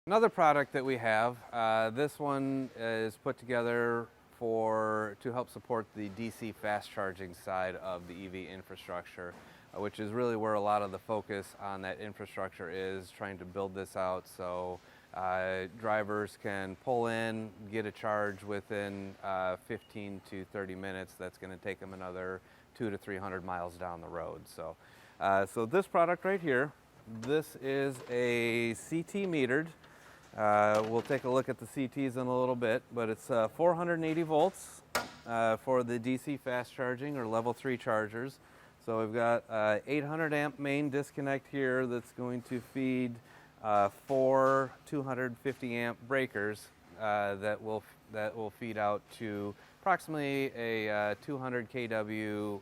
Another product that we have, this one is put together to help support the DC fast charging side of the EV infrastructure, which is really where a lot of the focus on that infrastructure is, trying to build this out so drivers can pull in, get a charge within 15 to 30 minutes. That's going to take them another 200 to 300 miles down the road. So this product right here, this is a CT metered. We'll take a look at the CTs in a little bit, but it's 480 volts for the DC fast charging or level 3 chargers. So we've got 800 amp main disconnect here that's going to feed 4 250 amp breakers that will feed out to approximately a 200 kW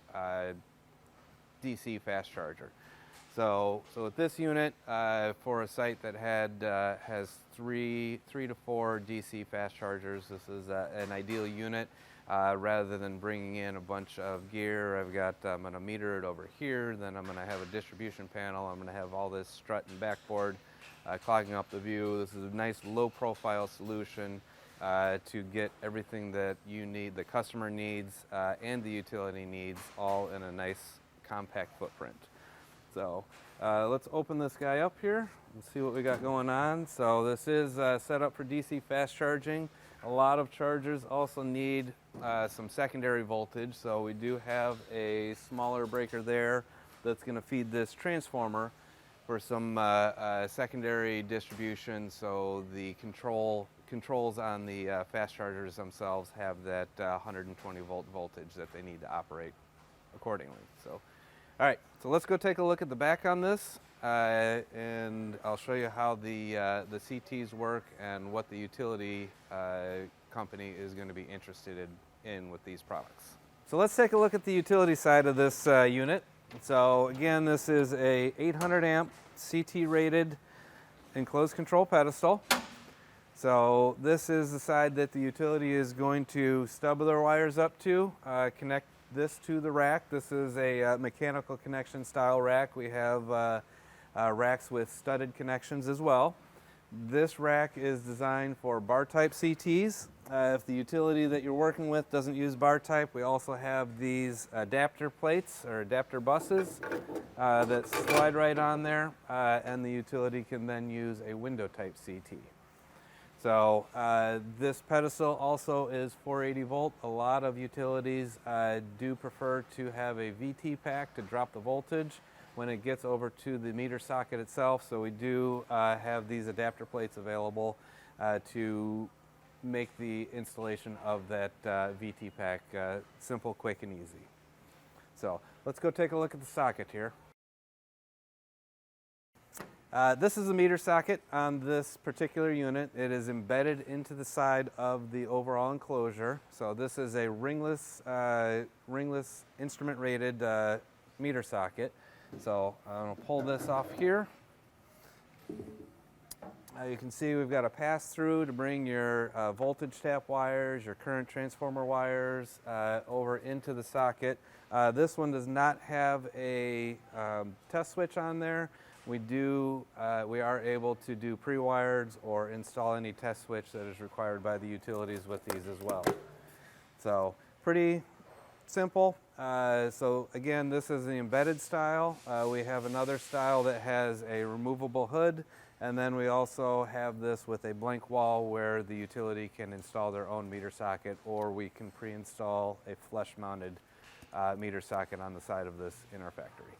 DC fast charger. So with this unit, for a site that has three to four DC fast chargers, this is an ideal unit. Rather than bringing in a bunch of gear, I'm going to meter it over here, then I'm going to have a distribution panel, I'm going to have all this strut and backboard clogging up the view. This is a nice low profile solution to get everything that you need, the customer needs and the utility needs, all in a nice compact footprint. So let's open this guy up here and see what we got going on. So this is set up for DC fast charging. A lot of chargers also need some secondary voltage, so we do have a smaller breaker there that's going to feed this transformer for some secondary distribution, so the controls on the fast chargers themselves have that 120 volt voltage that they need to operate accordingly. So, all right, so let's go take a look at the back on this, and I'll show you how the CTs work and what the utility company is going to be interested in with these products. So let's take a look at the utility side of this unit. So again, this is a 800 amp CT rated enclosed control pedestal. So this is the side that the utility is going to stub their wires up to, connect this to the rack. This is a mechanical connection style rack. We have racks with studded connections as well. This rack is designed for bar type CTs. If the utility that you're working with doesn't use bar type, we also have these adapter plates or adapter buses that slide right on there, and the utility can then use a window type CT. So this pedestal also is 480 volt. A lot of utilities do prefer to have a VT pack to drop the voltage when it gets over to the meter socket itself. So we do have these adapter plates available to make the installation of that VT pack simple, quick, and easy. So let's go take a look at the socket here. This is a meter socket on this particular unit. It is embedded into the side of the overall enclosure. So this is a ringless instrument rated meter socket. So I'm going to pull this off here. You can see we've got a pass-through to bring your voltage tap wires, your current transformer wires over into the socket. This one does not have a test switch on there. We are able to do pre-wired or install any test switch that is required by the utilities with these as well. So pretty simple. So again, this is the embedded style. We have another style that has a removable hood, and then we also have this with a blank wall where the utility can install their own meter socket, or we can pre-install a flush mounted meter socket on the side of this in our factory.